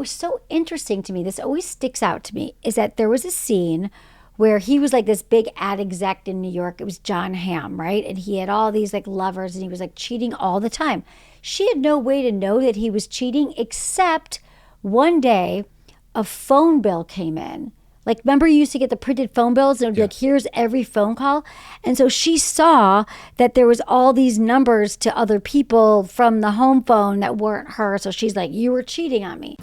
was so interesting to me, this always sticks out to me, is that there was a scene where he was like this big ad exec in New York. It was John Hamm, right? And he had all these like lovers and he was like cheating all the time. She had no way to know that he was cheating except one day a phone bill came in. Like, remember you used to get the printed phone bills and it would be like, here's every phone call. And so she saw that there was all these numbers to other people from the home phone that weren't her. So she's like, you were cheating on me.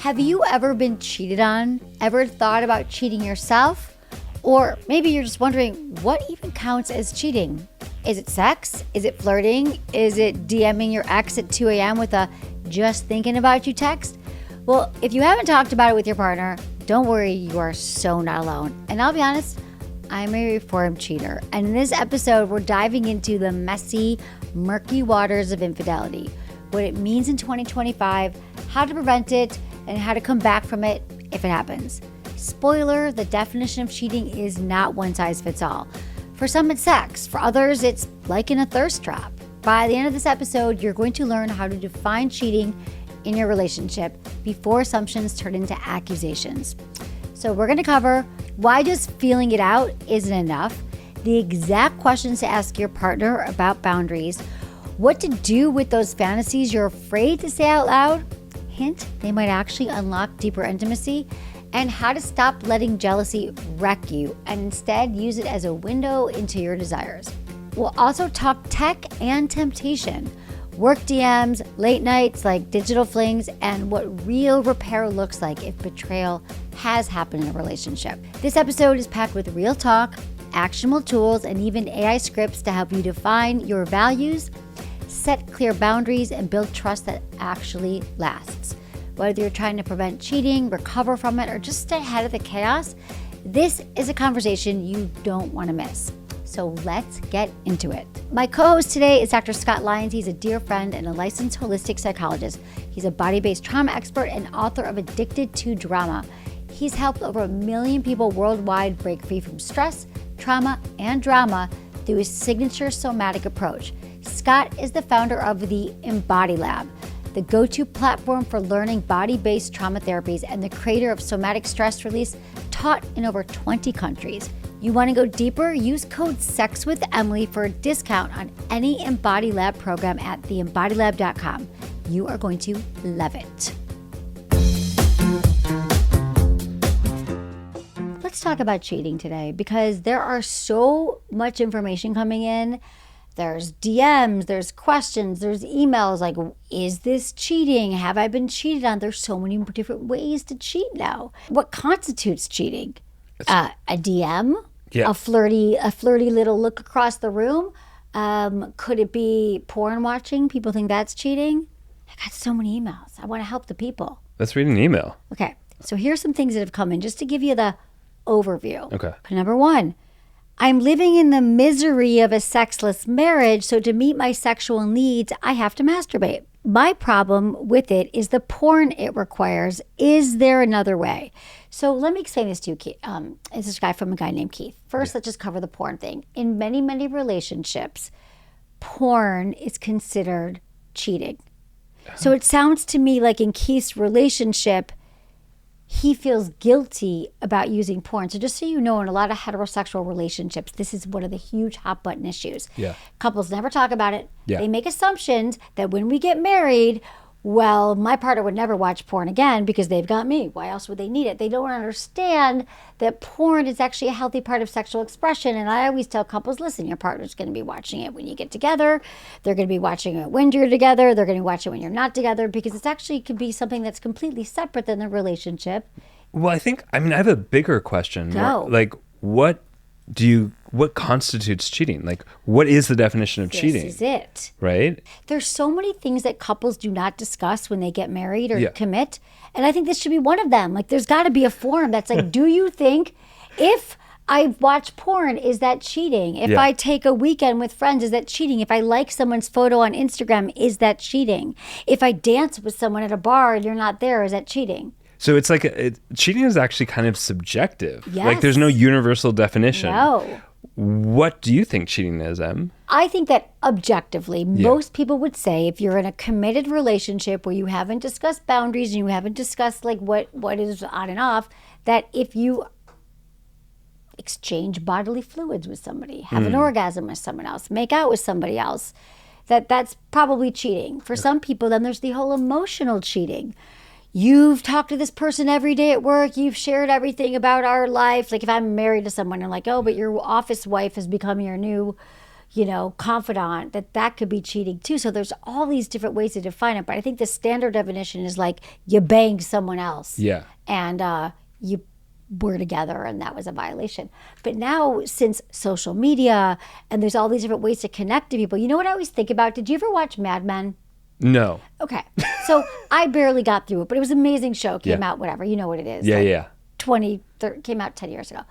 Have you ever been cheated on? Ever thought about cheating yourself? Or maybe you're just wondering, what even counts as cheating? Is it sex? Is it flirting? Is it DMing your ex at 2 a.m. with a just thinking about you text? Well, if you haven't talked about it with your partner, don't worry, you are so not alone. And I'll be honest, I'm a reformed cheater. And in this episode, we're diving into the messy, murky waters of infidelity, what it means in 2025, how to prevent it, and how to come back from it if it happens. Spoiler, the definition of cheating is not one size fits all. For some, it's sex. For others, it's like in a thirst trap. By the end of this episode, you're going to learn how to define cheating in your relationship before assumptions turn into accusations. So we're going to cover why just feeling it out isn't enough, the exact questions to ask your partner about boundaries, what to do with those fantasies you're afraid to say out loud, hint, they might actually unlock deeper intimacy, and how to stop letting jealousy wreck you and instead use it as a window into your desires. We'll also talk tech and temptation, work DMs, late nights like digital flings, and what real repair looks like if betrayal has happened in a relationship. This episode is packed with real talk, actionable tools, and even AI scripts to help you define your values, set clear boundaries, and build trust that actually lasts. Whether you're trying to prevent cheating, recover from it, or just stay ahead of the chaos, this is a conversation you don't want to miss. So let's get into it. My co-host today is Dr. Scott Lyons. He's a dear friend and a licensed holistic psychologist. He's a body-based trauma expert and author of Addicted to Drama. He's helped over 1 million people worldwide break free from stress, trauma, and drama through his signature somatic approach. Scott is the founder of the Embody Lab, the go-to platform for learning body-based trauma therapies, and the creator of somatic stress release taught in over 20 countries. You want to go deeper? Use code SEXWITHEMILY for a discount on any Embody Lab program at theembodylab.com. You are going to love it. Let's talk about cheating today because there are so much information coming in. There's DMs, there's questions, there's emails like, is this cheating? Have I been cheated on? There's so many different ways to cheat now. What constitutes cheating? A DM? Yeah. A flirty little look across the room? Could it be porn watching? People think that's cheating? I got so many emails. I want to help the people. Let's read an email. Okay. So here's some things that have come in just to give you the overview. Okay. Number one, I'm living in the misery of a sexless marriage, so to meet my sexual needs, I have to masturbate. My problem with it is the porn it requires. Is there another way? So let me explain this to you, Keith. This is a guy named Keith. First, Let's just cover the porn thing. In many, many relationships, porn is considered cheating. So it sounds to me like in Keith's relationship, he feels guilty about using porn. So just so you know, in a lot of heterosexual relationships, this is one of the huge hot button issues. Yeah. Couples never talk about it. Yeah. They make assumptions that when we get married, well, my partner would never watch porn again because they've got me. Why else would they need it? They don't understand that porn is actually a healthy part of sexual expression. And I always tell couples, listen, your partner's going to be watching it when you get together. They're going to be watching it when you're together. They're going to watch it when you're not together because it's actually could be something that's completely separate than the relationship. Well, I have a bigger question. Go. Like, what constitutes cheating? Like, what is the definition of cheating? This is it. Right? There's so many things that couples do not discuss when they get married or commit. And I think this should be one of them. Like, there's got to be a forum that's like, do you think if I watch porn, is that cheating? If I take a weekend with friends, is that cheating? If I like someone's photo on Instagram, is that cheating? If I dance with someone at a bar and you're not there, is that cheating? So it's like cheating is actually kind of subjective. Yes. Like there's no universal definition. No. What do you think cheating is, Em? I think that objectively, most people would say if you're in a committed relationship where you haven't discussed boundaries and you haven't discussed like what is on and off, that if you exchange bodily fluids with somebody, have an orgasm with someone else, make out with somebody else, that's probably cheating. For some people, then there's the whole emotional cheating. You've talked to this person every day at work. You've shared everything about our life. Like if I'm married to someone and like, oh, but your office wife has become your new, confidant, that could be cheating too. So there's all these different ways to define it. But I think the standard definition is like you banged someone else. Yeah. And you were together and that was a violation. But now since social media and there's all these different ways to connect to people, you know what I always think about? Did you ever watch Mad Men? No. Okay. So I barely got through it, but it was an amazing show. Came out, whatever. You know what it is. Yeah. Came out 10 years ago.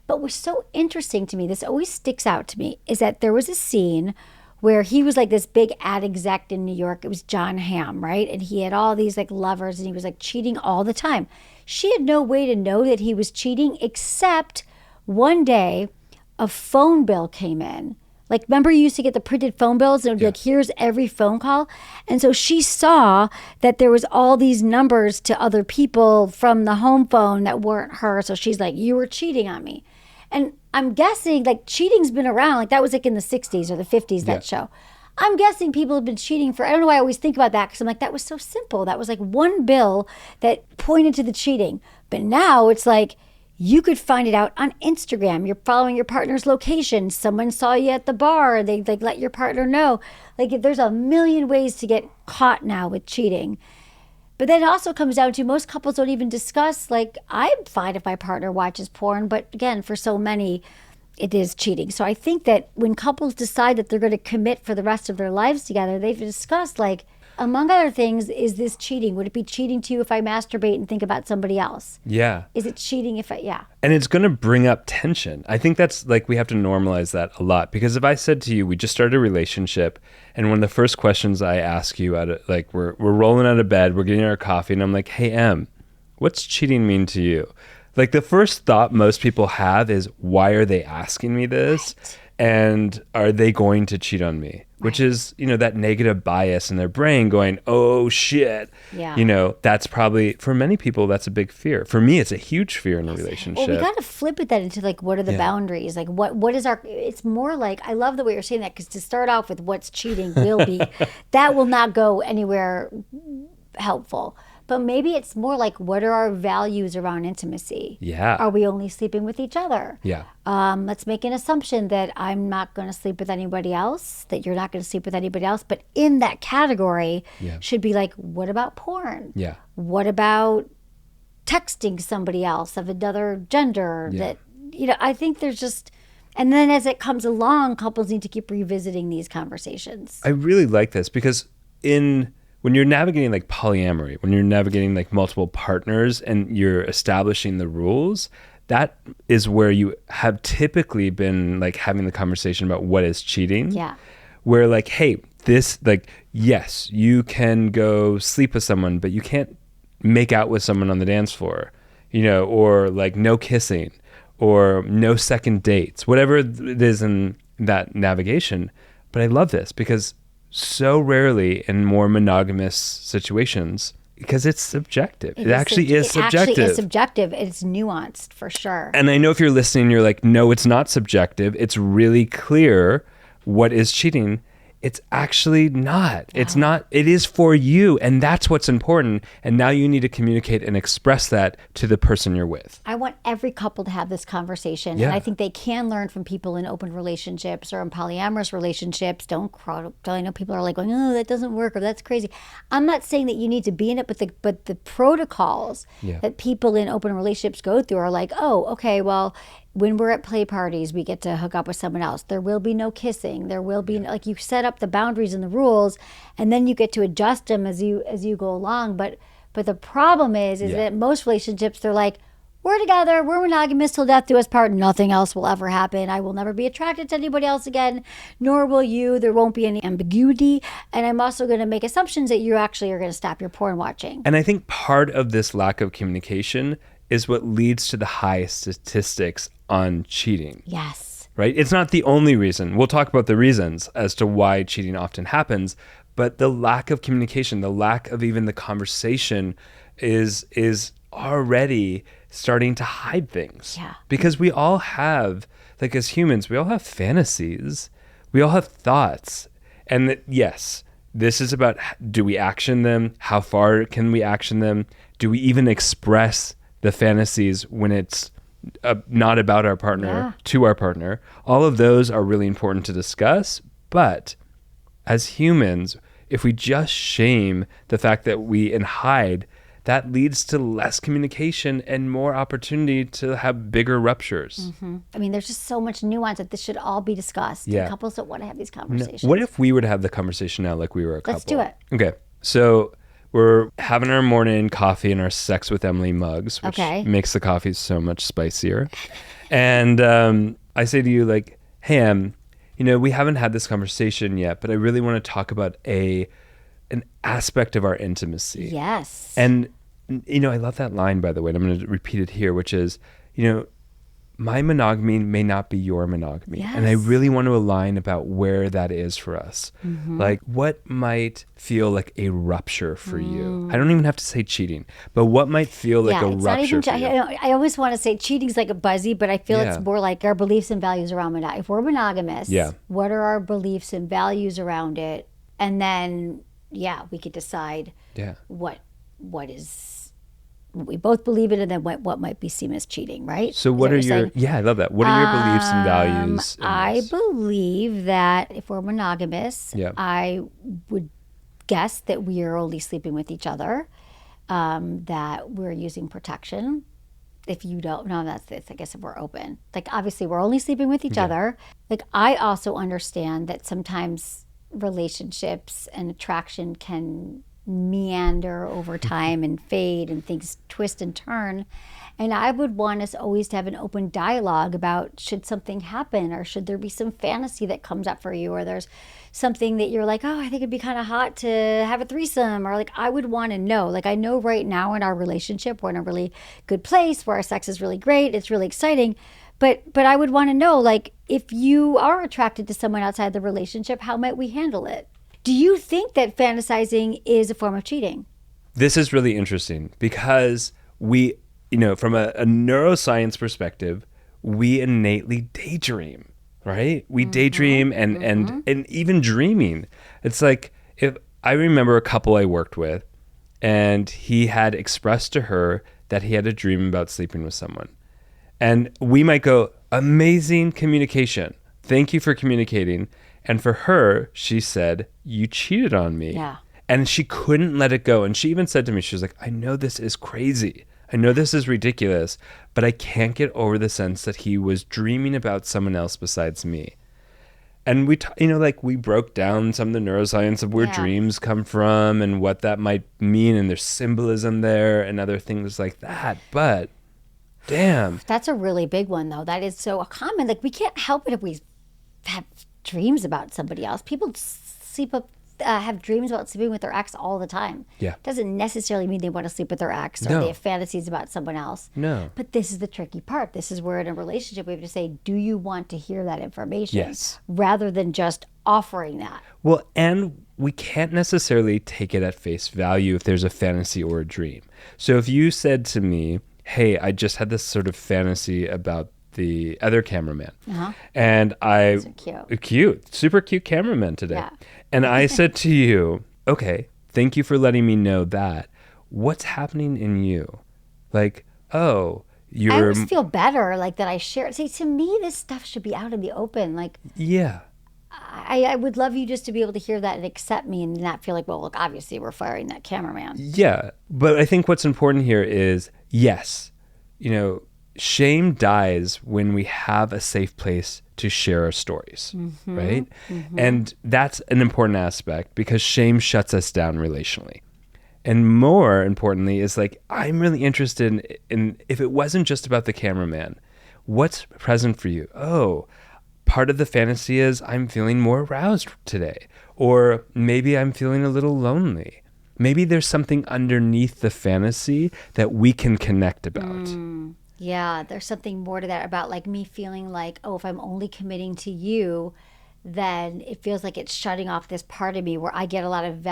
But what's so interesting to me, this always sticks out to me, is that there was a scene where he was like this big ad exec in New York. It was John Hamm, right? And he had all these like lovers and he was like cheating all the time. She had no way to know that he was cheating except one day a phone bill came in. Like, remember you used to get the printed phone bills and it would be like, here's every phone call. And so she saw that there was all these numbers to other people from the home phone that weren't her. So she's like, you were cheating on me. And I'm guessing like cheating's been around. Like that was like in the 60s or the 50s, that show. I'm guessing people have been cheating for, I don't know why I always think about that because I'm like, that was so simple. That was like one bill that pointed to the cheating. But now it's like, you could find it out on Instagram. You're following your partner's location. Someone saw you at the bar. They like let your partner know. Like there's a million ways to get caught now with cheating. But then it also comes down to most couples don't even discuss, like, I'm fine if my partner watches porn. But again, for so many, it is cheating. So I think that when couples decide that they're going to commit for the rest of their lives together, they've discussed, like, among other things, is this cheating? Would it be cheating to you if I masturbate and think about somebody else? Yeah. Is it cheating if And it's going to bring up tension. I think that's like, we have to normalize that a lot. Because if I said to you, we just started a relationship, and one of the first questions I ask you, like we're rolling out of bed, we're getting our coffee, and I'm like, hey, Em, what's cheating mean to you? Like the first thought most people have is, why are they asking me this? Right. And are they going to cheat on me? Which is, that negative bias in their brain going, oh shit. Yeah. That's probably, for many people, that's a big fear. For me, it's a huge fear in a relationship. Well, we got to flip it then into like, what are the boundaries? Like what is it's more like, I love the way you're saying that, because to start off with what's cheating will be, that will not go anywhere helpful. But maybe it's more like, what are our values around intimacy? Yeah. Are we only sleeping with each other? Yeah. Let's make an assumption that I'm not going to sleep with anybody else, that you're not going to sleep with anybody else. But in that category should be like, what about porn? Yeah. What about texting somebody else of another gender? Yeah. That, I think there's just, and then as it comes along, couples need to keep revisiting these conversations. I really like this because when you're navigating like polyamory, when you're navigating like multiple partners and you're establishing the rules, that is where you have typically been like having the conversation about what is cheating. Yeah. Where like, hey, this, like, yes, you can go sleep with someone, but you can't make out with someone on the dance floor, or like no kissing or no second dates, whatever it is in that navigation. But I love this because so rarely in more monogamous situations, because it's subjective. It actually is subjective. It actually is subjective. It's nuanced for sure. And I know if you're listening, you're like, no, it's not subjective. It's really clear what is cheating. It's actually not. It's not. It is for you. And that's what's important. And now you need to communicate and express that to the person you're with. I want every couple to have this conversation. Yeah. And I think they can learn from people in open relationships or in polyamorous relationships. I know people are like going, oh, that doesn't work or that's crazy. I'm not saying that you need to be in it, but the protocols that people in open relationships go through are like, oh, okay, well, when we're at play parties, we get to hook up with someone else. There will be no kissing. There will be like, you set up the boundaries and the rules, and then you get to adjust them as you go along. But the problem is that most relationships, they're like, we're together, we're monogamous till death do us part. Nothing else will ever happen. I will never be attracted to anybody else again, nor will you. There won't be any ambiguity. And I'm also going to make assumptions that you actually are going to stop your porn watching. And I think part of this lack of communication is what leads to the high statistics on cheating. Yes. right? It's not the only reason. We'll talk about the reasons as to why cheating often happens, but the lack of communication, the lack of even the conversation is already starting to hide things. Yeah. Because we all have, like as humans, we all have fantasies. We all have thoughts. And yes, this is about, do we action them? How far can we action them? Do we even express the fantasies when it's not about our partner to our partner? All of those are really important to discuss. But as humans, if we just shame the fact that we and hide, that leads to less communication and more opportunity to have bigger ruptures. I mean, there's just so much nuance that this should all be discussed. Yeah. And couples don't want to have these conversations. What if we were to have the conversation now like we were a couple? Let's do it. Okay. So we're having our morning coffee in our Sex with Emily mugs, which makes the coffee so much spicier. And I say to you, like, hey, we haven't had this conversation yet, but I really want to talk about an aspect of our intimacy. Yes. And, I love that line, by the way, and I'm going to repeat it here, which is, my monogamy may not be your monogamy. Yes. And I really want to align about where that is for us. Like, what might feel like a rupture for you? I don't even have to say cheating, but what might feel like a rupture for you? I always want to say cheating's like a buzzy, but I feel it's more like our beliefs and values around monogamy. If we're monogamous, what are our beliefs and values around it? And then, we could decide what is... we both believe it, and then what might be seen as cheating, right? So what are your, I love that. What are your beliefs and values? I believe that if we're monogamous, I would guess that we are only sleeping with each other, that we're using protection. If you don't know, that's I guess if we're open. Like, obviously, we're only sleeping with each other. Like, I also understand that sometimes relationships and attraction can meander over time and fade, and things twist and turn. And I would want us always to have an open dialogue about, should something happen, or should there be some fantasy that comes up for you, or there's something that you're like, oh, I think it'd be kind of hot to have a threesome, or like, I would want to know. Like, I know right now in our relationship, we're in a really good place where our sex is really great, it's really exciting, but I would want to know, like, if you are attracted to someone outside the relationship, how might we handle it? Do you think that fantasizing is a form of cheating? This is really interesting because we, from a neuroscience perspective, we innately daydream, right? We daydream and even dreaming. It's like, if I remember a couple I worked with, and he had expressed to her that he had a dream about sleeping with someone. And we might go, amazing communication. Thank you for communicating. And for her, she said, you cheated on me. Yeah. And she couldn't let it go. And she even said to me, she was like, I know this is crazy. I know this is ridiculous, but I can't get over the sense that he was dreaming about someone else besides me. And we, we broke down some of the neuroscience of where dreams come from and what that might mean. And there's symbolism there and other things like that. But damn. That's a really big one, though. That is so common. Like, we can't help it if we have dreams about somebody else. People have dreams about sleeping with their ex all the time. Yeah. Doesn't necessarily mean they want to sleep with their ex, or they have fantasies about someone else. No. But this is the tricky part. This is where in a relationship we have to say, do you want to hear that information? Yes. Rather than just offering that. Well, and we can't necessarily take it at face value if there's a fantasy or a dream. So if you said to me, hey, I just had this sort of fantasy about the other cameraman. And I... Cute. Super cute cameraman today. Yeah. And I said to you, okay, thank you for letting me know that. What's happening in you? Like, oh, you're... I always feel better, like, that I share it. See, to me, this stuff should be out in the open. Like... Yeah. I would love you just to be able to hear that and accept me and not feel like, well, look, obviously we're firing that cameraman. Yeah. But I think what's important here is, yes, shame dies when we have a safe place to share our stories, right? And that's an important aspect because shame shuts us down relationally. And more importantly is like, I'm really interested in if it wasn't just about the cameraman, what's present for you? Oh, part of the fantasy is I'm feeling more aroused today. Or maybe I'm feeling a little lonely. Maybe there's something underneath the fantasy that we can connect about. Yeah, there's something more to that about like me feeling like, oh, if I'm only committing to you, then it feels like it's shutting off this part of me where I get a lot of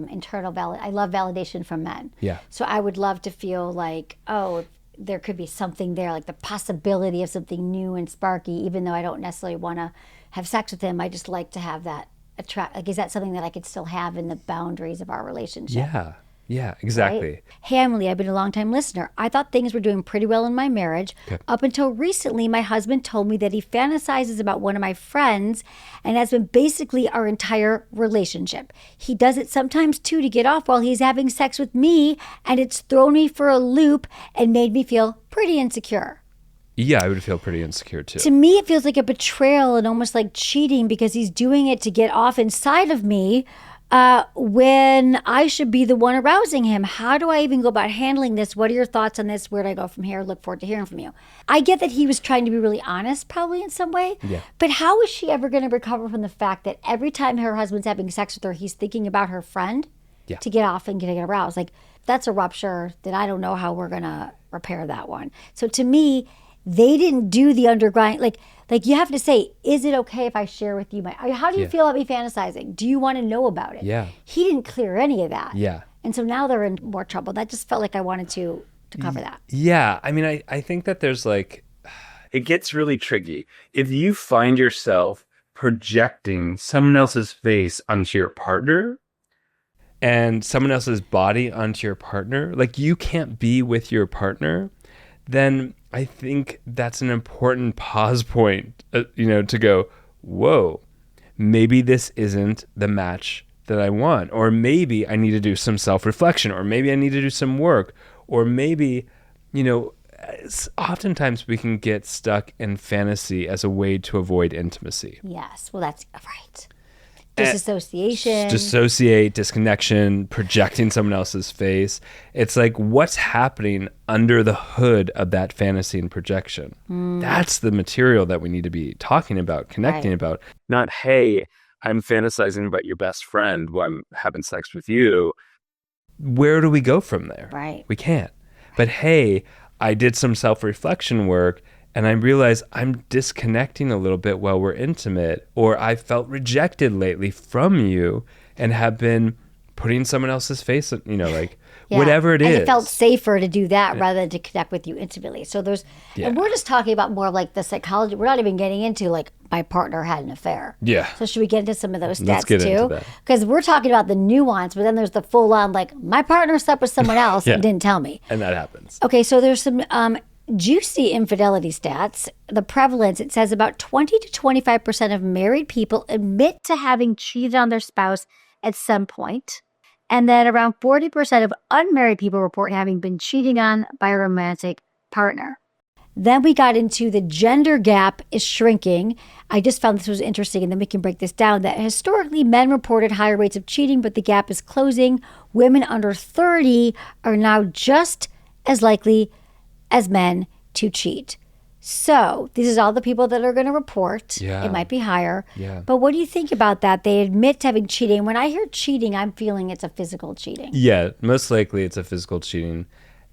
internal I love validation from men. Yeah. So I would love to feel like, oh, there could be something there, like the possibility of something new and sparky, even though I don't necessarily want to have sex with him. I just like to have that like, is that something that I could still have in the boundaries of our relationship? Yeah. Yeah, exactly. Right? Hey, Emily, I've been a long-time listener. I thought things were doing pretty well in my marriage. Okay. Up until recently, my husband told me that he fantasizes about one of my friends and has been basically our entire relationship. He does it sometimes too to get off while he's having sex with me, and it's thrown me for a loop and made me feel pretty insecure. Yeah, I would feel pretty insecure too. To me, it feels like a betrayal and almost like cheating because he's doing it to get off inside of me when I should be the one arousing him. How do I even go about handling this? What are your thoughts on this? Where do I go from here? Look forward to hearing from you. I get that he was trying to be really honest probably in some way, but how is she ever going to recover from the fact that every time her husband's having sex with her, he's thinking about her friend to get off and get aroused? Like, that's a rupture that I don't know how we're going to repair that one. So to me, they didn't do the underground, like you have to say, is it okay if I share with you how do you feel about me fantasizing? Do you want to know about it? Yeah. He didn't clear any of that. Yeah. And so now they're in more trouble. That just felt like I wanted to cover that. Yeah. I mean, I think that there's like, it gets really tricky. If you find yourself projecting someone else's face onto your partner and someone else's body onto your partner, like you can't be with your partner, then I think that's an important pause point, to go, whoa, maybe this isn't the match that I want, or maybe I need to do some self-reflection, or maybe I need to do some work, or maybe, oftentimes we can get stuck in fantasy as a way to avoid intimacy. Yes, well, that's right. Disassociation. Dissociate, disconnection, projecting someone else's face. It's like, what's happening under the hood of that fantasy and projection? That's the material that we need to be talking about, connecting about. Not, hey, I'm fantasizing about your best friend while I'm having sex with you. Where do we go from there? Right. We can't. But hey, I did some self-reflection work and I realize I'm disconnecting a little bit while we're intimate, or I felt rejected lately from you and have been putting someone else's face, whatever it is. And it felt safer to do that rather than to connect with you intimately. So and we're just talking about more of like the psychology. We're not even getting into like my partner had an affair. Yeah. So should we get into some of those stats Let's get too? into that. Because we're talking about the nuance, but then there's the full on like my partner slept with someone else and didn't tell me. And that happens. Okay, so there's some juicy infidelity stats. The prevalence, it says about 20 to 25% of married people admit to having cheated on their spouse at some point. And then around 40% of unmarried people report having been cheating on by a romantic partner. Then we got into the gender gap is shrinking. I just found this was interesting, and then we can break this down, that historically men reported higher rates of cheating, but the gap is closing. Women under 30 are now just as likely as men to cheat. So this is all the people that are going to report. Yeah. It might be higher. Yeah. But what do you think about that? They admit to having cheating. When I hear cheating, I'm feeling it's a physical cheating. Yeah, most likely it's a physical cheating.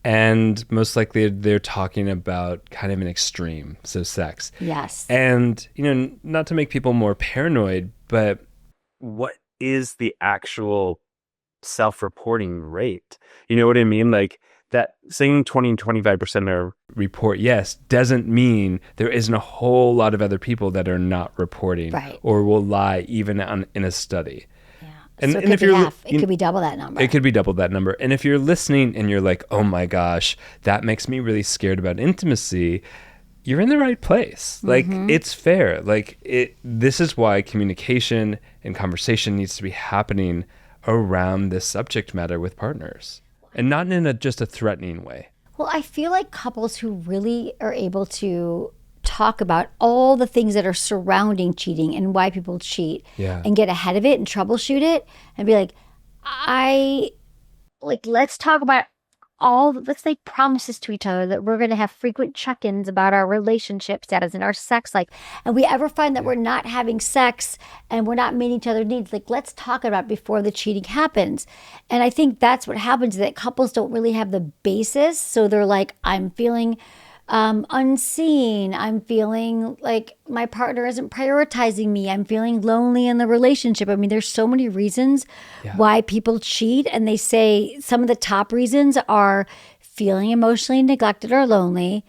And most likely they're talking about kind of an extreme, so sex. Yes. And, not to make people more paranoid, but what is the actual self-reporting rate? You know what I mean? Like, that saying 20 and 25% are report yes doesn't mean there isn't a whole lot of other people that are not reporting or will lie even in a study. Yeah. And, so it and could if be you're half. It could be double that number. It could be double that number. And if you're listening and you're like, oh my gosh, that makes me really scared about intimacy, you're in the right place. Like, it's fair. Like, this is why communication and conversation needs to be happening around this subject matter with partners. And not in just a threatening way. Well, I feel like couples who really are able to talk about all the things that are surrounding cheating and why people cheat and get ahead of it and troubleshoot it and be like, let's talk about let's say promises to each other that we're going to have frequent check-ins about our relationship status and our sex life. And we ever find that we're not having sex and we're not meeting each other's needs, like, let's talk about it before the cheating happens. And I think that's what happens, that couples don't really have the basis. So they're like, I'm feeling unseen. I'm feeling like my partner isn't prioritizing me. I'm feeling lonely in the relationship. I mean, there's so many reasons why people cheat. And they say some of the top reasons are feeling emotionally neglected or lonely.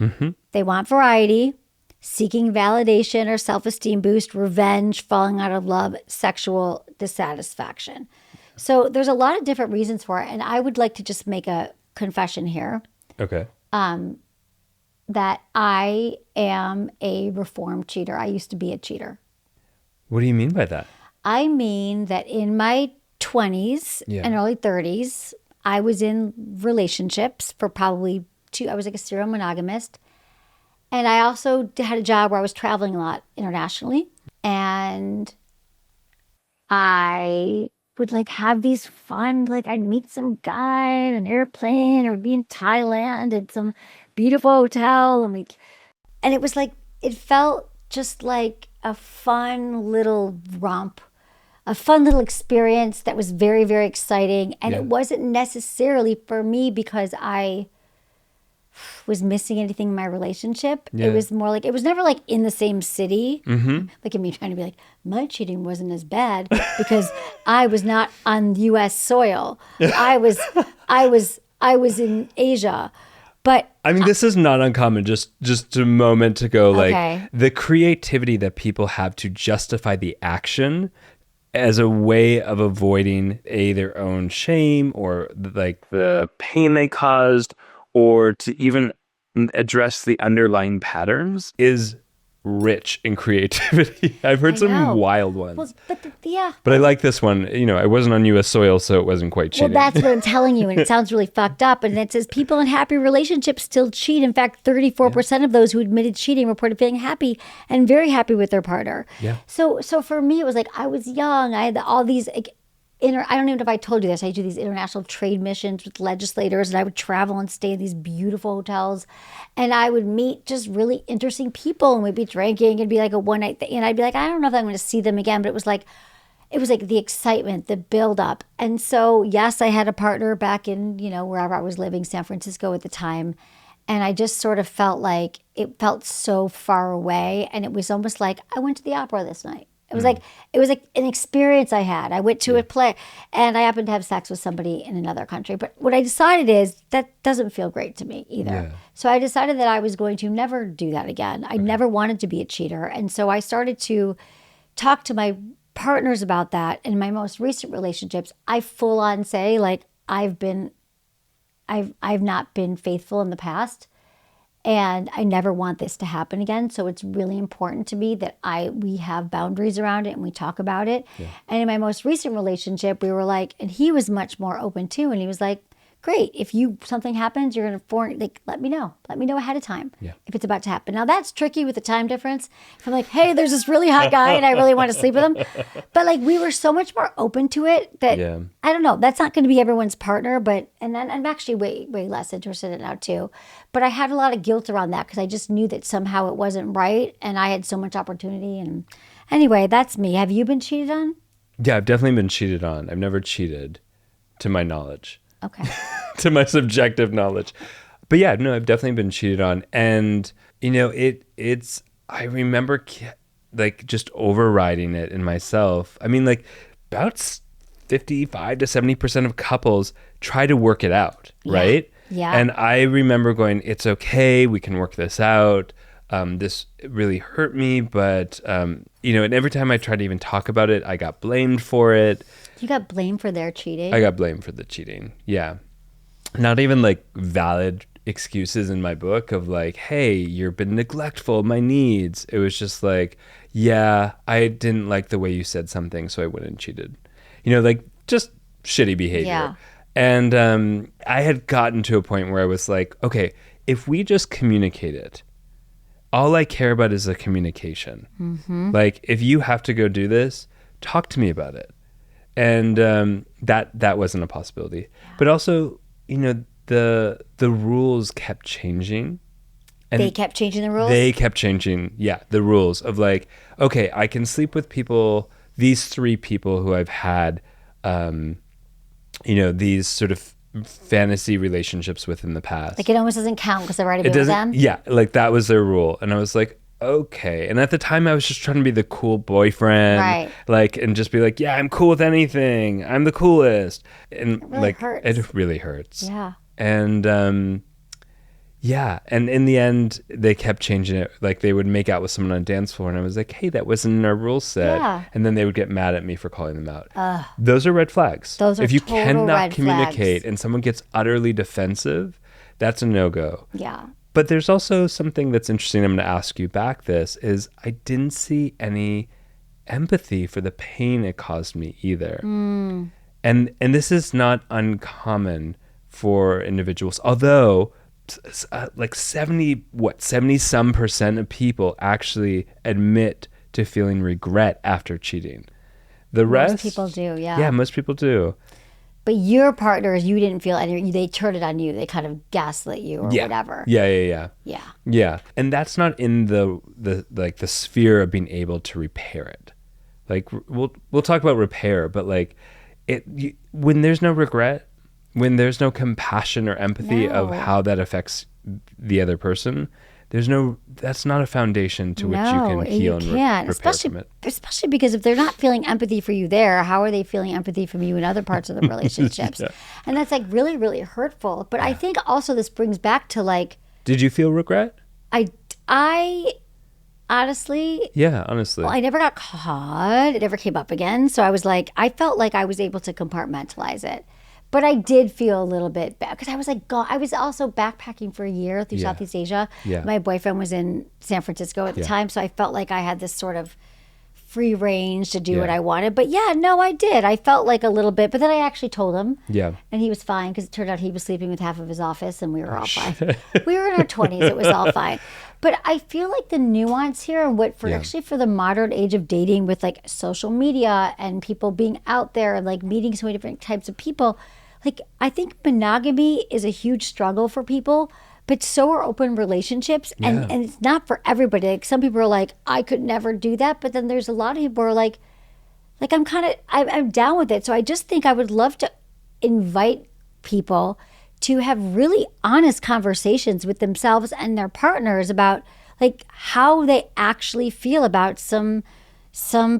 They want variety, seeking validation or self-esteem boost, revenge, falling out of love, sexual dissatisfaction. So there's a lot of different reasons for it. And I would like to just make a confession here. Okay. That I am a reformed cheater. I used to be a cheater. What do you mean by that? I mean that in my 20s and early 30s, I was in relationships for probably I was like a serial monogamist. And I also had a job where I was traveling a lot internationally. And I would like have these fun, like I'd meet some guy on an airplane or be in Thailand at some beautiful hotel, and it was like, it felt just like a fun little romp, a fun little experience that was very, very exciting. And it wasn't necessarily for me because I was missing anything in my relationship. It was more like, it was never like in the same city. Like me trying to be like, my cheating wasn't as bad because I was not on U.S. soil. I was in Asia. But I mean, this is not uncommon. Just a moment ago, like the creativity that people have to justify the action as a way of avoiding their own shame or like the pain they caused, or to even address the underlying patterns is rich in creativity. I've heard some wild ones. Well, but I like this one. You know, I wasn't on U.S. soil, so it wasn't quite cheating. Well, that's what I'm telling you, and it sounds really fucked up. And it says people in happy relationships still cheat. In fact, 34% of those who admitted cheating reported feeling happy and very happy with their partner. So for me, it was like, I was young. I had all these I don't even know if I told you this. I do these international trade missions with legislators, and I would travel and stay in these beautiful hotels, and I would meet just really interesting people, and we'd be drinking. It'd be like a one night thing, and I'd be like, I don't know if I'm going to see them again, but it was like the excitement, the build up. And so, yes, I had a partner back in, wherever I was living, San Francisco at the time. And I just sort of felt like it felt so far away. And it was almost like I went to the opera this night. It was like an experience I had. I went to a play, and I happened to have sex with somebody in another country. But what I decided is that doesn't feel great to me either. So I decided that I was going to never do that again. I never wanted to be a cheater. And so I started to talk to my partners about that. In my most recent relationships, I full on say, like, I've not been faithful in the past. And I never want this to happen again. So it's really important to me that we have boundaries around it and we talk about it. And in my most recent relationship, we were like, and he was much more open too. And he was like, great. If something happens, you're going to let me know. Let me know ahead of time if it's about to happen. Now that's tricky with the time difference. If I'm like, hey, there's this really hot guy and I really want to sleep with him. But like, we were so much more open to it that I don't know. That's not going to be everyone's partner, and then I'm actually way, way less interested in it now too. But I had a lot of guilt around that because I just knew that somehow it wasn't right and I had so much opportunity. And anyway, that's me. Have you been cheated on? Yeah, I've definitely been cheated on. I've never cheated, to my knowledge. Okay. To my subjective knowledge. But yeah, no, I've definitely been cheated on. And, I remember like just overriding it in myself. I mean, like about 55 to 70% of couples try to work it out, right? Yeah. And I remember going, it's okay, we can work this out. This really hurt me, but, and every time I tried to even talk about it, I got blamed for it. You got blamed for their cheating? I got blamed for the cheating. Yeah. Not even like valid excuses in my book of like, hey, you've been neglectful of my needs. It was just like, yeah, I didn't like the way you said something, so I went and cheated. Like just shitty behavior. Yeah. And I had gotten to a point where I was like, okay, if we just communicate it, all I care about is the communication. Mm-hmm. Like, if you have to go do this, talk to me about it. And that wasn't a possibility. Yeah. But also, the rules kept changing. And they kept changing the rules? They kept changing, the rules of like, okay, I can sleep with people, these 3 people who I've had, these sort of fantasy relationships with in the past. Like it almost doesn't count because I've already been with them? Yeah, like that was their rule. And I was like, okay. And at the time I was just trying to be the cool boyfriend. Right. Like, and just be like, yeah, I'm cool with anything. I'm the coolest. And it really like, hurts. it really hurts. Yeah. And, and in the end, they kept changing it. Like they would make out with someone on a dance floor, and I was like, "Hey, that wasn't in our rule set." Yeah. And then they would get mad at me for calling them out. Those are red flags. Those are if you total cannot red communicate flags. and someone gets utterly defensive, that's a no-go. Yeah. But there's also something that's interesting. I'm going to ask you back. This is I didn't see any empathy for the pain it caused me either. And this is not uncommon for individuals, although like 70% of people actually admit to feeling regret after cheating. The rest, Most people do, yeah. Yeah, most people do. But your partners, you didn't feel any, they turned it on you. They kind of gaslit you or whatever. Yeah. Yeah. And that's not in the sphere of being able to repair it. Like we'll talk about repair, but like when there's no regret, when there's no compassion or empathy of how that affects the other person, that's not a foundation to which you can heal and repair from it. Especially because if they're not feeling empathy for you there, how are they feeling empathy from you in other parts of the relationships? And that's like really, really hurtful. But I think also this brings back to like... Did you feel regret? I honestly... Yeah, honestly. Well, I never got caught. It never came up again. So I was like, I felt like I was able to compartmentalize it. But I did feel a little bit bad because I was like, God, I was also backpacking for a year through Southeast Asia. Yeah. My boyfriend was in San Francisco at the time. So I felt like I had this sort of free range to do what I wanted. But I did. I felt like a little bit, but then I actually told him. Yeah. And he was fine because it turned out he was sleeping with half of his office and we were all fine. We were in our 20s. It was all fine. But I feel like the nuance here and actually for the modern age of dating with like social media and people being out there and like meeting so many different types of people, like I think monogamy is a huge struggle for people, but so are open relationships. And it's not for everybody. Like some people are like, I could never do that. But then there's a lot of people who are like I'm down with it. So I just think I would love to invite people to have really honest conversations with themselves and their partners about like how they actually feel about some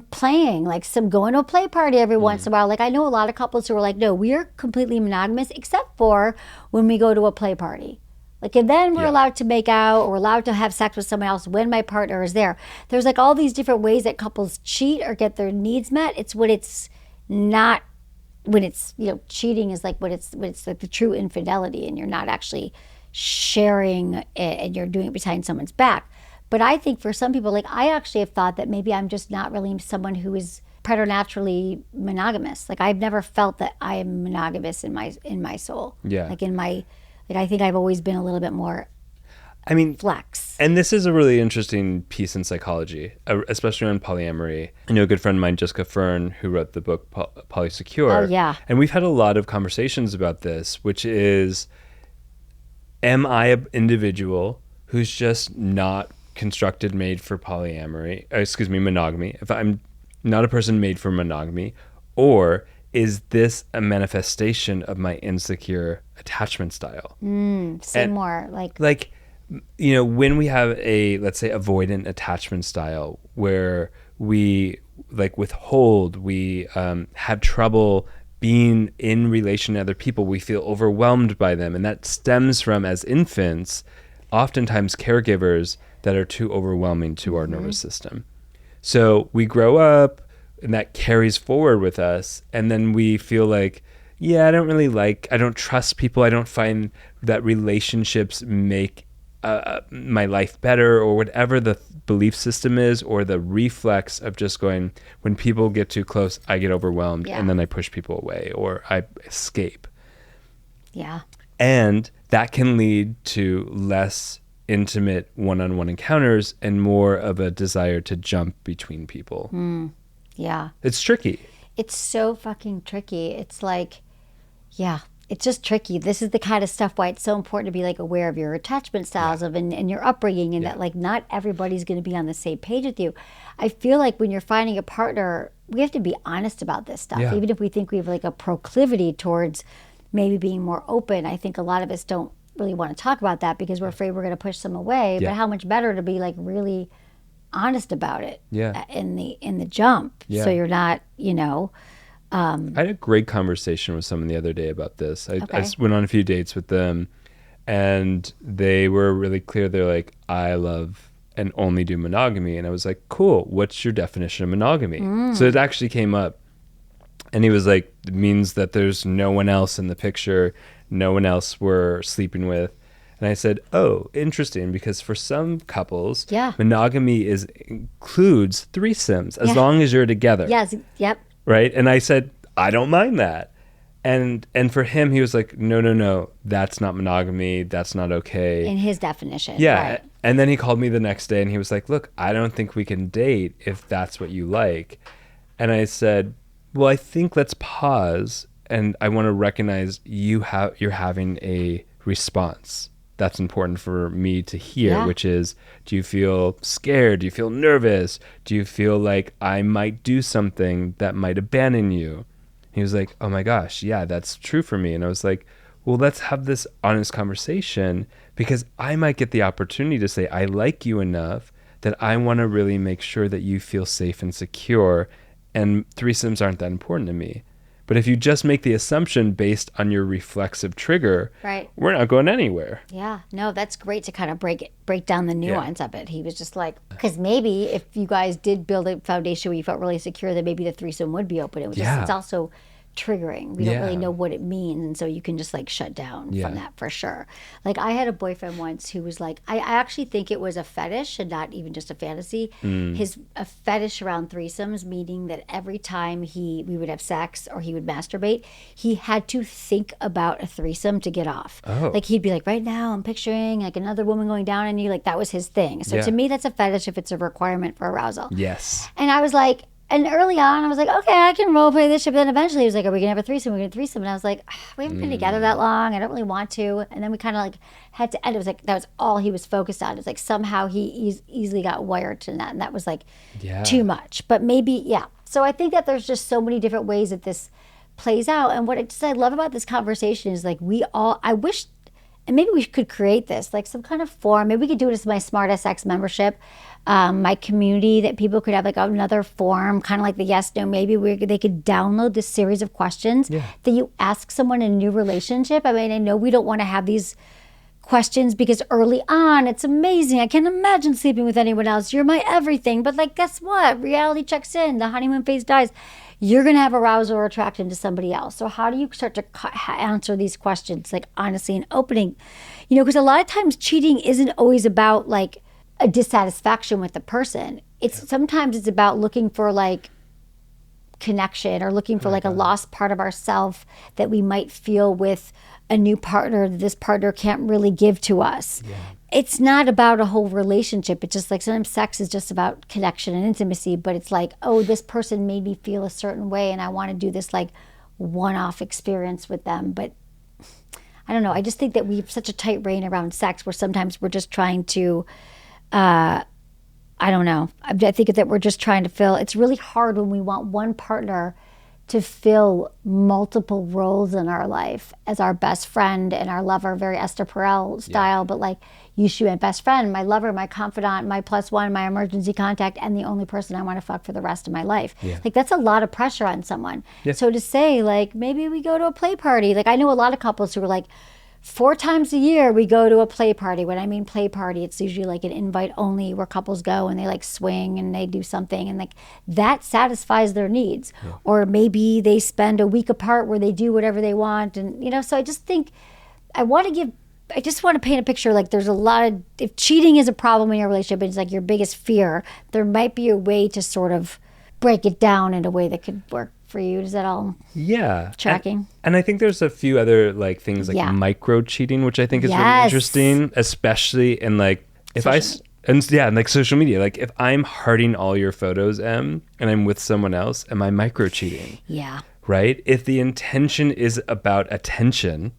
playing, like some going to a play party every once in a while. Like I know a lot of couples who are like, no, we are completely monogamous except for when we go to a play party. Like, and then we're allowed to make out or allowed to have sex with someone else when my partner is there. There's like all these different ways that couples cheat or get their needs met. It's when it's not, when it's, cheating is like when it's like the true infidelity and you're not actually sharing it and you're doing it behind someone's back. But I think for some people, like I actually have thought that maybe I'm just not really someone who is preternaturally monogamous. Like I've never felt that I am monogamous in my soul. Yeah. Like I think I've always been a little bit more flex. And this is a really interesting piece in psychology, especially on polyamory. I know a good friend of mine, Jessica Fern, who wrote the book Polysecure. Oh, yeah. And we've had a lot of conversations about this, which is, am I an individual who's just not constructed, made for monogamy? If I'm not a person made for monogamy, or is this a manifestation of my insecure attachment style? Say more. Like, when we have let's say, avoidant attachment style where we like withhold, we have trouble being in relation to other people, we feel overwhelmed by them. And that stems from, as infants, oftentimes caregivers that are too overwhelming to our nervous system. So we grow up and that carries forward with us. And then we feel like, I don't trust people. I don't find that relationships make my life better, or whatever the belief system is, or the reflex of just going, when people get too close, I get overwhelmed and then I push people away or I escape. Yeah. And that can lead to less intimate one-on-one encounters and more of a desire to jump between people. Yeah. It's tricky. It's so fucking tricky. It's like, it's just tricky. This is the kind of stuff why it's so important to be like aware of your attachment styles and your upbringing, and that like not everybody's going to be on the same page with you. I feel like when you're finding a partner, we have to be honest about this stuff. Yeah. Even if we think we have like a proclivity towards maybe being more open, I think a lot of us don't really want to talk about that because we're afraid we're going to push them away. Yeah. But how much better to be like really honest about it in the jump, Yeah. so you're not, you know. I had a great conversation with someone the other day about this. I Okay. went on a few dates with them, and they were really clear. They're like, I love and only do monogamy. And I was like, cool, what's your definition of monogamy? So it actually came up. And he was like, it means that there's no one else in the picture, no one else we're sleeping with. And I said, oh, interesting, because for some couples, monogamy includes threesomes as long as you're together. Yes. Yep. Right? And I said, I don't mind that. And for him, he was like, no, that's not monogamy. That's not okay. In his definition. Yeah. Right. And then he called me the next day and he was like, look, I don't think we can date if that's what you like. And I said, well, I think let's pause. And I want to recognize you're having a response. That's important for me to hear, which is, do you feel scared? Do you feel nervous? Do you feel like I might do something that might abandon you? He was like, oh my gosh, yeah, that's true for me. And I was like, well, let's have this honest conversation, because I might get the opportunity to say, I like you enough that I want to really make sure that you feel safe and secure. And threesomes aren't that important to me. But if you just make the assumption based on your reflexive trigger, we're not going anywhere. Yeah, no, that's great to kind of break down the nuance of it. He was just like, because maybe if you guys did build a foundation where you felt really secure, then maybe the threesome would be open. It was just, it's also triggering. We don't really know what it means, and so you can just like shut down from that for sure. Like I had a boyfriend once who was like, I actually think it was a fetish and not even just a fantasy. A fetish around threesomes, meaning that every time we would have sex or he would masturbate, he had to think about a threesome to get off. Like he'd be like, right now I'm picturing like another woman going down on you. Like that was his thing. So to me, that's a fetish if it's a requirement for arousal. Yes. And I was like, and early on, I was like, okay, I can role play this shit. But then eventually he was like, are we going to have a threesome? We're going to have a threesome. And I was like, we haven't been together that long. I don't really want to. And then we kind of like had to end. It was like, that was all he was focused on. It was like somehow he easily got wired to that. And that was like too much. But maybe, So I think that there's just so many different ways that this plays out. And what I love about this conversation is like I wish, and maybe we could create this, like some kind of forum. Maybe we could do it as my Smart SX membership. My community, that people could have like another form, kind of like the yes, no, maybe, where they could download this series of questions that you ask someone in a new relationship. I mean, I know we don't want to have these questions because early on, it's amazing. I can't imagine sleeping with anyone else. You're my everything. But like, guess what? Reality checks in. The honeymoon phase dies. You're going to have arousal or attraction to somebody else. So how do you start to answer these questions, like honestly and opening? You know, because a lot of times cheating isn't always about like a dissatisfaction with the person. Sometimes it's about looking for like connection or looking for like a lost part of ourself that we might feel with a new partner that this partner can't really give to us. It's not about a whole relationship. It's just like sometimes sex is just about connection and intimacy, but it's like, oh, this person made me feel a certain way and I want to do this like one-off experience with them. But I don't know. I just think that we have such a tight rein around sex where sometimes we're just trying to I don't know. I think that we're just trying to fill. It's really hard when we want one partner to fill multiple roles in our life as our best friend and our lover, very Esther Perel style, but like, you should be my best friend, my lover, my confidant, my plus one, my emergency contact, and the only person I want to fuck for the rest of my life. Like, that's a lot of pressure on someone. So to say, like, maybe we go to a play party. Like, I know a lot of couples who are like, 4 times a year we go to a play party. When I mean play party, it's usually like an invite only where couples go and they like swing and they do something and like that satisfies their needs. Or maybe they spend a week apart where they do whatever they want. And, you know, so I just think I just want to paint a picture. Like, there's a lot of, if cheating is a problem in your relationship, it's like your biggest fear, there might be a way to sort of break it down in a way that could work for you. Is that all tracking? And I think there's a few other like things like micro cheating, which I think is really interesting, especially in like and like social media. Like, if I'm hearting all your photos, and I'm with someone else, am I micro cheating? right? If the intention is about attention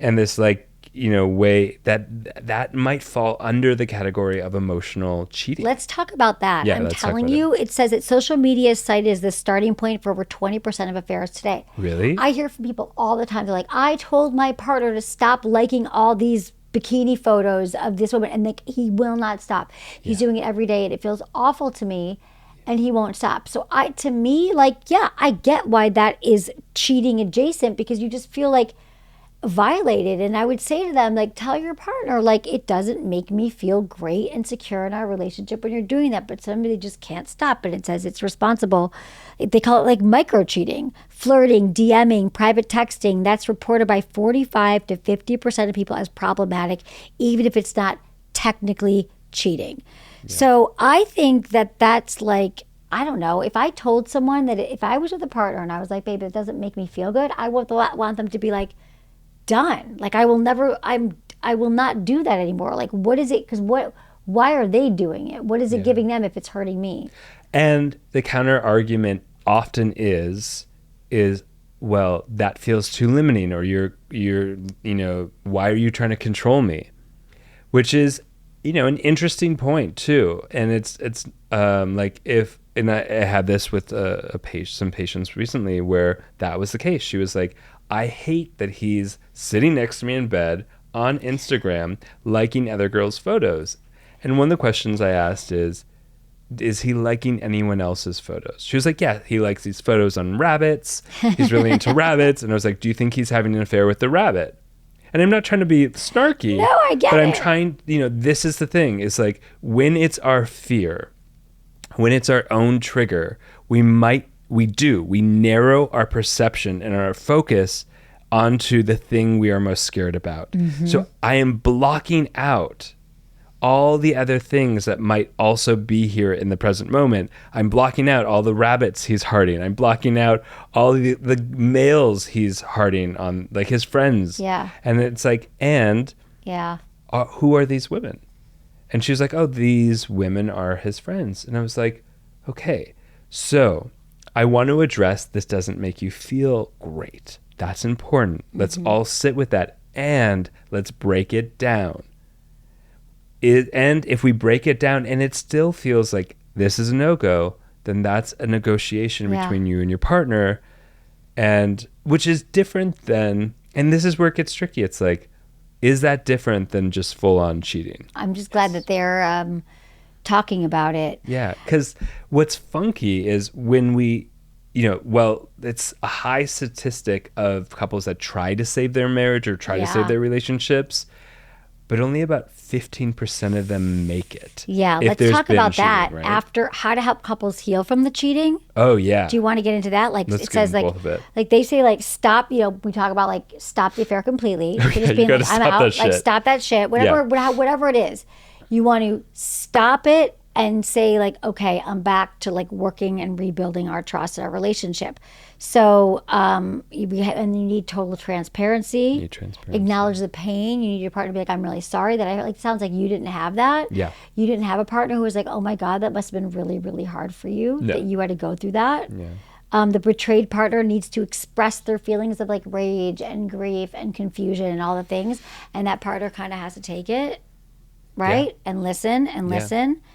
and this like, way that might fall under the category of emotional cheating. Let's talk about that. Yeah, I'm let's talk telling about you, it says that social media is cited as the starting point for over 20% of affairs today. Really? I hear from people all the time. They're like, I told my partner to stop liking all these bikini photos of this woman, and like, he will not stop. He's doing it every day, and it feels awful to me, and he won't stop. So to me, like, yeah, I get why that is cheating adjacent, because you just feel like violated. And I would say to them, like, tell your partner, like, it doesn't make me feel great and secure in our relationship when you're doing that, but somebody just can't stop it. It says it's responsible. They call it like micro cheating, flirting, DMing, private texting. That's reported by 45 to 50% of people as problematic, even if it's not technically cheating. So I think that that's like, I don't know, if I told someone that if I was with a partner and I was like, babe, it doesn't make me feel good, I would want them to be like, done. Like, I will not do that anymore. Like, what is it? Because why are they doing it? What is it giving them if it's hurting me? And the counter argument often is, well, that feels too limiting, or you're, why are you trying to control me? Which is, an interesting point too. And it's like and I had this with some patients recently where that was the case. She was like, I hate that he's sitting next to me in bed on Instagram, liking other girls' photos. And one of the questions I asked is he liking anyone else's photos? She was like, yeah, he likes these photos on rabbits. He's really into rabbits. And I was like, do you think he's having an affair with the rabbit? And I'm not trying to be snarky. No, I get it. But I'm trying, this is the thing. Is like, when it's our fear, when it's our own trigger, we narrow our perception and our focus onto the thing we are most scared about. Mm-hmm. So I am blocking out all the other things that might also be here in the present moment. I'm blocking out all the rabbits he's hearting. I'm blocking out all the males he's hearting on, like his friends. Yeah. And it's like, who are these women? And she was like, oh, these women are his friends. And I was like, okay, so I want to address this doesn't make you feel great. That's important. Let's all sit with that, and let's break it down. And if we break it down and it still feels like this is a no-go, then that's a negotiation between you and your partner, and which is different than, and this is where it gets tricky. It's like, is that different than just full-on cheating? I'm just glad that they're talking about it. Yeah, because what's funky is when we, it's a high statistic of couples that try to save their marriage or try to save their relationships, but only about 15% of them make it. Yeah, let's talk about that right? After how to help couples heal from the cheating. Oh, yeah. Do you want to get into that? Like, let's it says like they say, like, stop, we talk about like stop the affair completely. Okay, just being you like, I'm out, that like, stop that shit, whatever it is. You want to stop it and say, like, okay, I'm back to like working and rebuilding our trust and our relationship. So and you need total transparency. Acknowledge the pain. You need your partner to be like, I'm really sorry that it sounds like you didn't have that. Yeah. You didn't have a partner who was like, oh my God, that must have been really, really hard for you that you had to go through that. Yeah. The betrayed partner needs to express their feelings of like rage and grief and confusion and all the things. And that partner kind of has to take it, right? Yeah. And listen and listen. Yeah.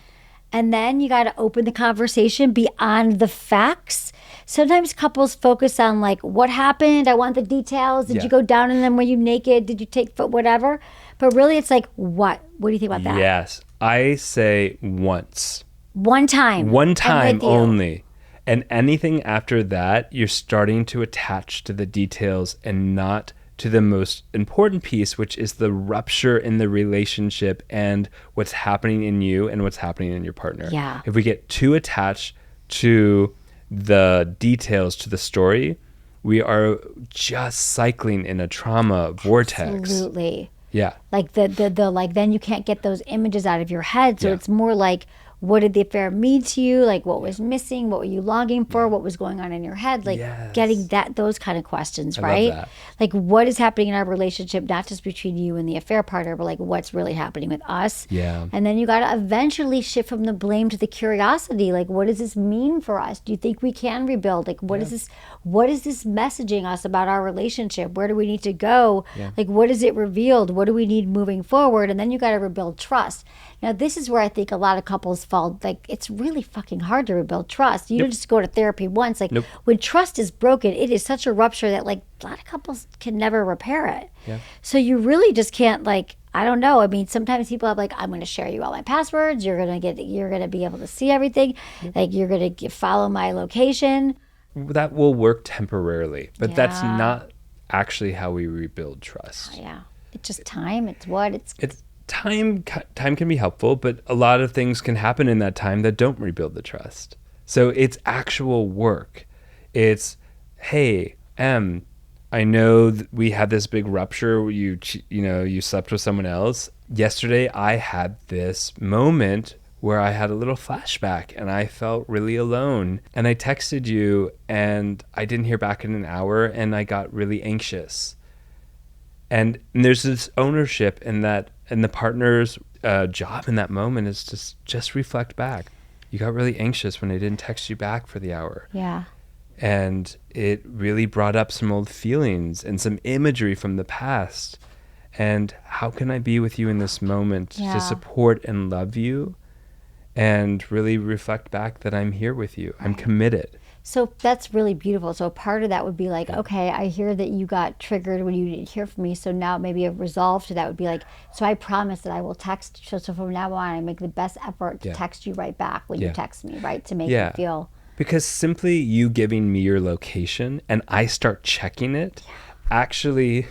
And then you got to open the conversation beyond the facts. Sometimes couples focus on like, what happened? I want the details. Did you go down on them? Were you naked? Did you take whatever? But really it's like, what? What do you think about that? Yes. I say once. One time. One time only. And anything after that, you're starting to attach to the details and not to the most important piece, which is the rupture in the relationship and what's happening in you and what's happening in your partner. Yeah. If we get too attached to the details, to the story, we are just cycling in a trauma vortex. Absolutely. Yeah. Like the like then you can't get those images out of your head. So it's more like, what did the affair mean to you? Like, what was missing? What were you longing for? What was going on in your head? Like, getting those kind of questions, right? love that. Like, what is happening in our relationship, not just between you and the affair partner, but like what's really happening with us? Yeah. And then you got to eventually shift from the blame to the curiosity. Like, what does this mean for us? Do you think we can rebuild? Like, what is this? What is this messaging us about our relationship? Where do we need to go? Like, what is it revealed? What do we need moving forward? And then you got to rebuild trust. Now, this is where I think a lot of couples fall. Like, it's really fucking hard to rebuild trust. You don't just go to therapy once. Like, when trust is broken, it is such a rupture that like a lot of couples can never repair it. Yeah. So you really just can't, like, I don't know. I mean, sometimes people have like, I'm going to share you all my passwords. You're going to be able to see everything. Like, you're going to follow my location. That will work temporarily, but that's not actually how we rebuild trust. Oh, yeah. It's just time. It's what it's time can be helpful, but a lot of things can happen in that time that don't rebuild the trust. So it's actual work. It's, hey, I know we had this big rupture. You slept with someone else. Yesterday, I had this moment where I had a little flashback and I felt really alone. And I texted you and I didn't hear back in an hour and I got really anxious. And there's this ownership in that, and the partner's job in that moment is to just reflect back. You got really anxious when I didn't text you back for the hour. Yeah. And it really brought up some old feelings and some imagery from the past. And how can I be with you in this moment to support and love you and really reflect back that I'm here with you. I'm committed. So that's really beautiful. So part of that would be like, okay, I hear that you got triggered when you didn't hear from me. So now maybe a resolve to that would be like, so I promise that I will text. So from now on, I make the best effort to text you right back when you text me, right? To make you feel. Because simply you giving me your location and I start checking it actually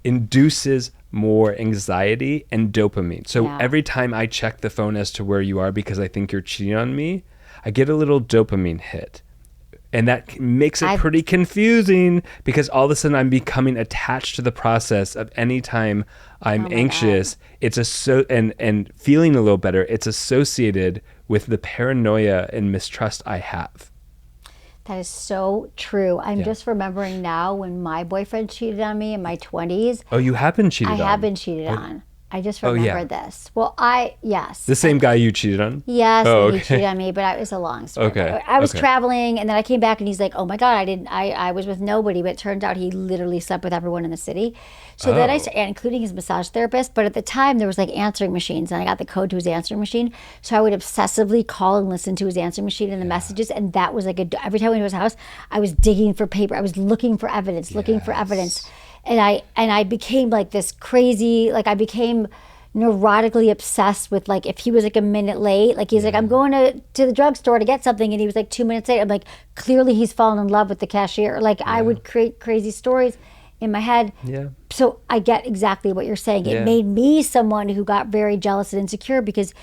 induces more anxiety and dopamine. So every time I check the phone as to where you are because I think you're cheating on me, I get a little dopamine hit. And that makes it pretty confusing because all of a sudden I'm becoming attached to the process of any time I'm anxious. It's and feeling a little better. It's associated with the paranoia and mistrust I have. That is so true. I'm just remembering now when my boyfriend cheated on me in my 20s. Oh, you have been cheated on? I have been cheated on. I just remembered this. Well, yes. The same guy you cheated on? Yes, he cheated on me, but it was a long story. Okay. I was traveling, and then I came back, and he's like, "Oh my God, I was with nobody." But it turned out he literally slept with everyone in the city. So then including his massage therapist. But at the time, there was like answering machines, and I got the code to his answering machine. So I would obsessively call and listen to his answering machine and the messages, and that was like every time we went to his house, I was digging for paper. I was looking for evidence, And I became like this crazy, like I became neurotically obsessed with like if he was like a minute late, like he's like, I'm going to the drugstore to get something, and he was like 2 minutes late. I'm like, clearly he's fallen in love with the cashier. Like I would create crazy stories in my head. Yeah. So I get exactly what you're saying. It made me someone who got very jealous and insecure because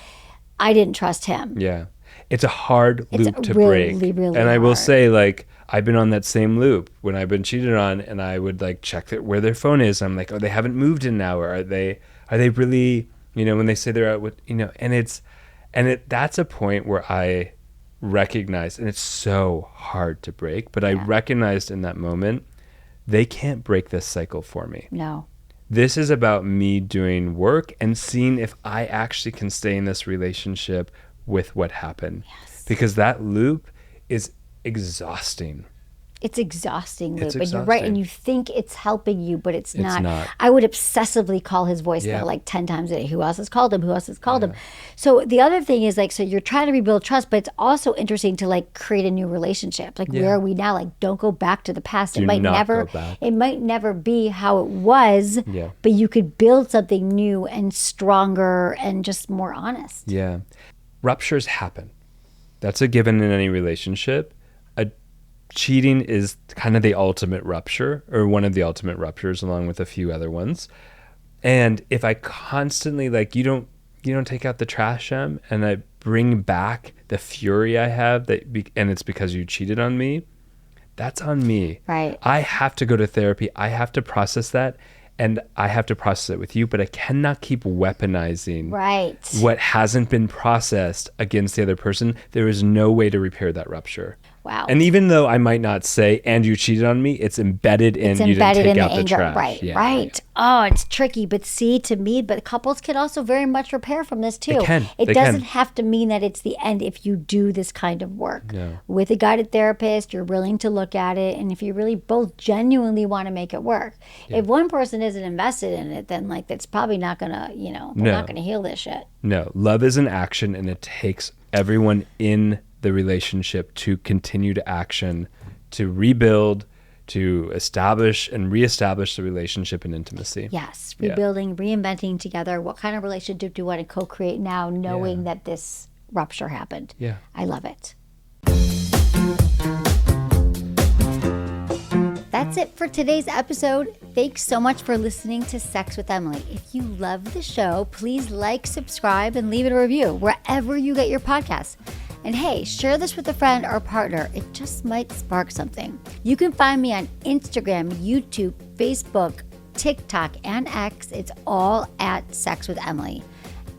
I didn't trust him. Yeah. It's a hard loop to really, break. Really and I hard. will say, like, I've been on that same loop when I've been cheated on, and I would like check where their phone is. I'm like, oh, they haven't moved in an hour. Are they really, when they say they're out with, that's a point where I recognize, and it's so hard to break, but I recognized in that moment, they can't break this cycle for me. No. This is about me doing work and seeing if I actually can stay in this relationship with what happened. Yes. Because that loop is exhausting. It's exhausting, Luke. It's And you're right, and you think it's helping you, but it's not. I would obsessively call his voicemail like 10 times a day. Who else has called him? Who else has called him? So the other thing is like, so you're trying to rebuild trust, but it's also interesting to like create a new relationship. Like where are we now? Like don't go back to the past. It might never be how it was, but you could build something new and stronger and just more honest. Yeah. Ruptures happen. That's a given in any relationship. Cheating is kind of the ultimate rupture, or one of the ultimate ruptures, along with a few other ones. And if I constantly like, you don't take out the trash, and I bring back the fury I have and it's because you cheated on me, that's on me. Right. I have to go to therapy. I have to process that and I have to process it with you, but I cannot keep weaponizing Right. what hasn't been processed against the other person. There is no way to repair that rupture. Wow. And even though I might not say, and you cheated on me, it's embedded in you didn't take out the trash. Right, Yeah. right. Oh, it's tricky. But see, to me, but couples can also very much repair from this too. They can. It doesn't have to mean that it's the end if you do this kind of work. No. With a guided therapist, you're willing to look at it. And if you really both genuinely want to make it work. Yeah. If one person isn't invested in it, then like that's probably not going to, they're not going to heal this shit. No, love is an action, and it takes everyone in the relationship to continue to action, to rebuild, to establish and reestablish the relationship and intimacy. Yes, rebuilding, reinventing together. What kind of relationship do you want to co-create now, knowing that this rupture happened? Yeah. I love it. That's it for today's episode. Thanks so much for listening to Sex with Emily. If you love the show, please like, subscribe, and leave it a review wherever you get your podcasts. And hey, share this with a friend or partner. It just might spark something. You can find me on Instagram, YouTube, Facebook, TikTok, and X. It's all at Sex with Emily.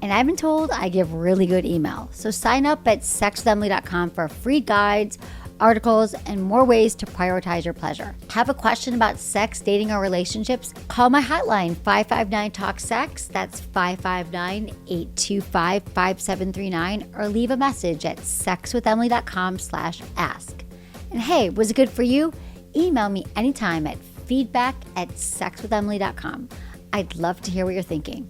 And I've been told I give really good email. So sign up at sexwithemily.com for free guides, articles, and more ways to prioritize your pleasure. Have a question about sex, dating, or relationships? Call my hotline, 559-TALK-SEX. That's 559-825-5739, or leave a message at sexwithemily.com/ask. And hey, was it good for you? Email me anytime at feedback@sexwithemily.com. I'd love to hear what you're thinking.